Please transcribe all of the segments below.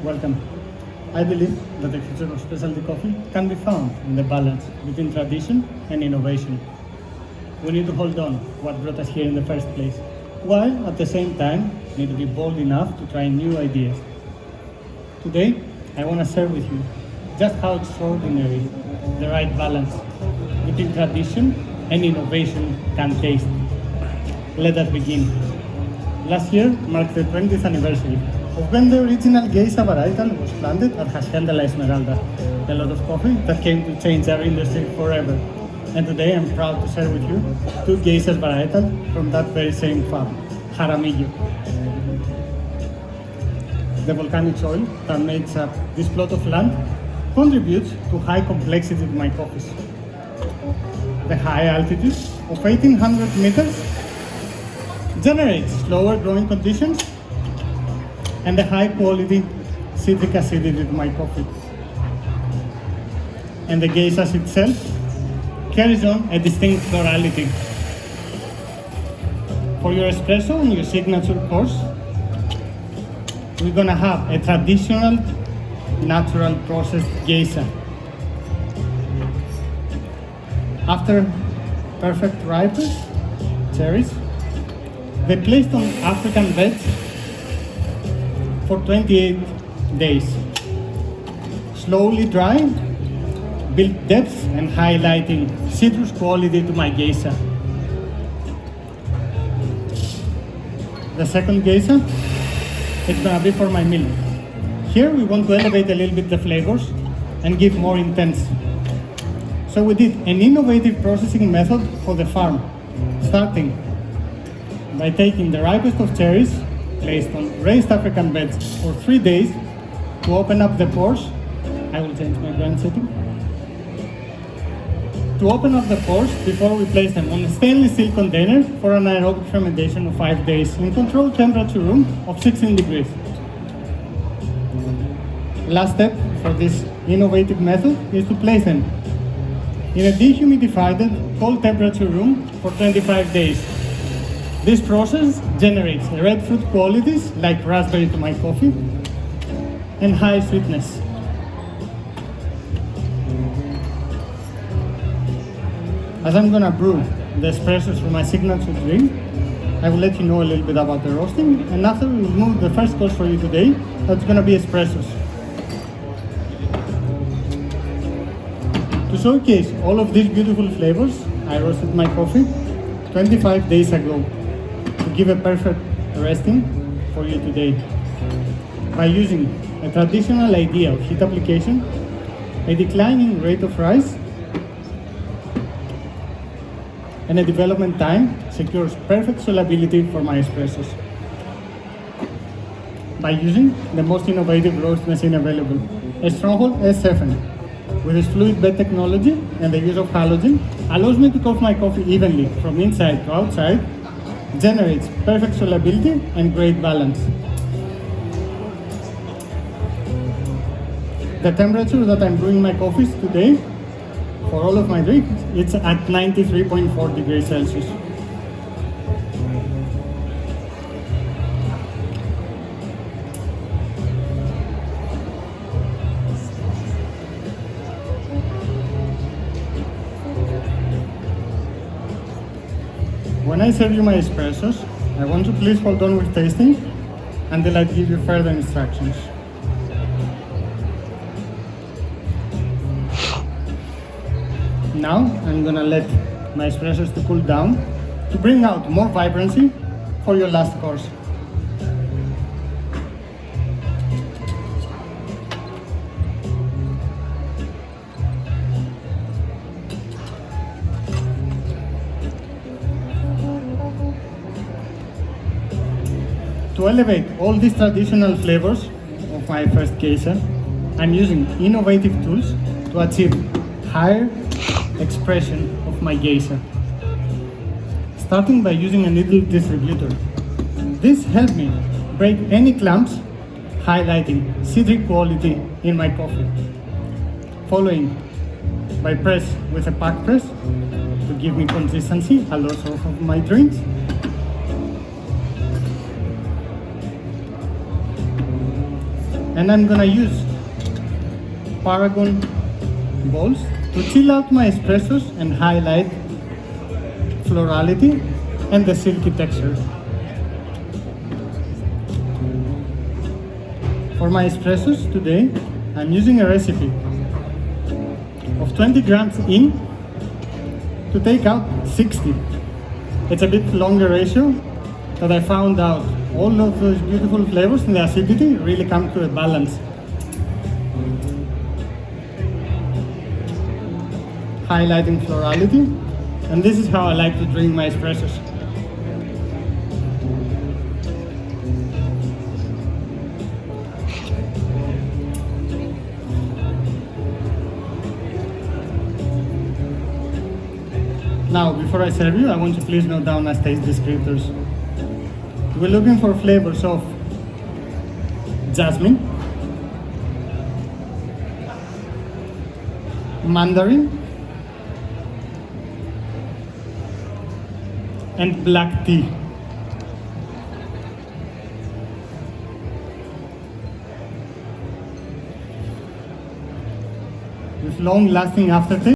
Welcome. I believe that the future of specialty coffee can be found in the balance between tradition and innovation. We need to hold on what brought us here in the first place, while at the same time need to be bold enough to try new ideas. Today, I want to share with you just how extraordinary the right balance between tradition and innovation can taste. Let us begin. Last year marked the 20th anniversary of when the original geisha varietal was planted at Hacienda La Esmeralda. A lot of coffee that came to change our industry forever. And today I'm proud to share with you two geishas varietal from that very same farm, Jaramillo. The volcanic soil that makes up this plot of land contributes to high complexity to my coffees. The high altitude of 1800 meters generates slower growing conditions and the high quality citric acidity to my coffee. And the geishas itself carries on a distinct florality. For your espresso and your signature course, we're gonna have a traditional, natural processed geisha. After perfect ripeness, cherries, they placed on African beds for 28 days. Slowly dry, build depth and highlighting citrus quality to my geisha. The second geisha, it's gonna be for my milk. Here we want to elevate a little bit the flavors and give more intense. So we did an innovative processing method for the farm, starting by taking the ripest of cherries, placed on raised African beds for 3 days to open up the pores. I will change my brand setting. To open up the pores before we place them on a stainless steel container for an aerobic fermentation of 5 days in controlled temperature room of 16 degrees. Last step for this innovative method is to place them in a dehumidified cold temperature room for 25 days. This process generates red fruit qualities like raspberry to my coffee and high sweetness. As I'm gonna brew the espressos for my signature drink, I will let you know a little bit about the roasting, and after we will move the first course for you today, that's gonna be espressos. To showcase all of these beautiful flavors, I roasted my coffee 25 days ago to give a perfect resting for you today. By using a traditional idea of heat application, a declining rate of rise, and a development time secures perfect solubility for my espressos. By using the most innovative roast machine available, a Stronghold S7, with its fluid bed technology and the use of halogen, allows me to cook my coffee evenly from inside to outside, generates perfect solubility and great balance. The temperature that I'm brewing my coffees today, for all of my drinks, it's at 93.4 degrees Celsius. When I serve you my espressos, I want you to please hold on with tasting until I give you further instructions. Now I'm gonna let my espressos to cool down to bring out more vibrancy for your last course. To elevate all these traditional flavors of my first geisha, I'm using innovative tools to achieve higher expression of my geisha. Starting by using a needle distributor. This helped me break any clumps, highlighting citric quality in my coffee. Following by press with a pack press to give me consistency also of my drinks. And I'm gonna use Paragon bowls to chill out my espressos and highlight florality and the silky texture. For my espressos today, I'm using a recipe of 20 grams in to take out 60. It's a bit longer ratio, but I found out all of those beautiful flavors and the acidity really come to a balance. Highlighting florality, and this is how I like to drink my espressos. Now, before I serve you, I want you to please note down my taste descriptors. We're looking for flavors of jasmine, mandarin, and black tea. With long-lasting aftertaste.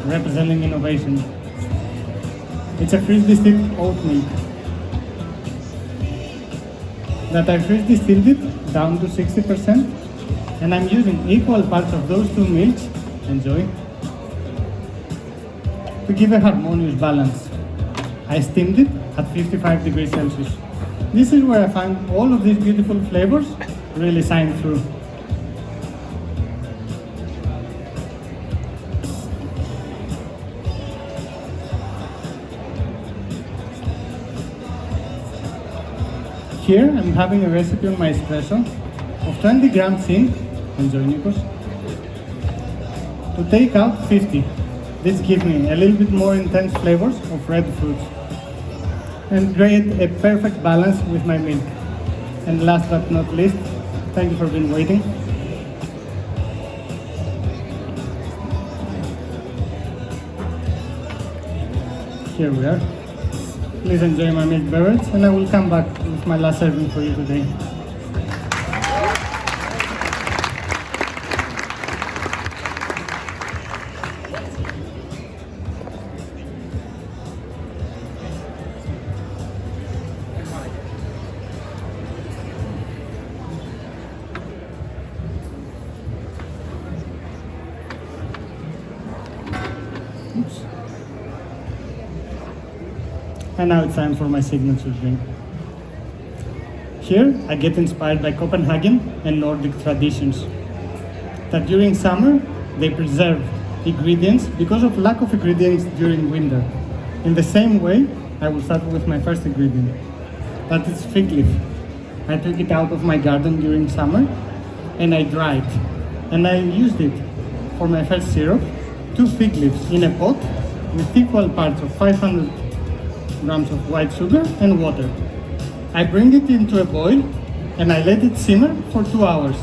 representing innovation. It's a freeze distilled oat milk that I freeze distilled it down to 60%, and I'm using equal parts of those two milks, enjoy, to give a harmonious balance. I steamed it at 55 degrees Celsius. This is where I find all of these beautiful flavors really shine through. Here I'm having a recipe on my espresso of 20 grams in, enjoy Nikos, to take out 50. This gives me a little bit more intense flavors of red fruits and create a perfect balance with my milk. And last but not least, thank you for being waiting. Here we are. Please enjoy my milk beverage, and I will come back with my last serving for you today. Oops. And now it's time for my signature drink. Here I get inspired by Copenhagen and Nordic traditions. That during summer they preserve ingredients because of lack of ingredients during winter. In the same way, I will start with my first ingredient. That is fig leaf. I took it out of my garden during summer and I dried it. And I used it for my first syrup, 2 fig leaves in a pot with equal parts of 500 grams of white sugar and water. I bring it into a boil and I let it simmer for 2 hours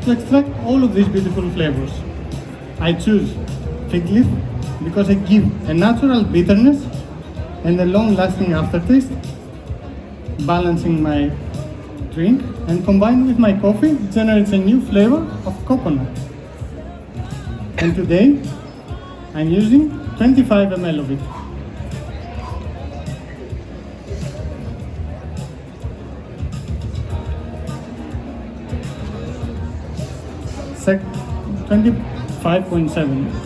to extract all of these beautiful flavors. I choose fig leaf because it gives a natural bitterness and a long-lasting aftertaste, balancing my drink, and combined with my coffee, it generates a new flavor of coconut. And today, I'm using 25 ml of it. Sec 25.7.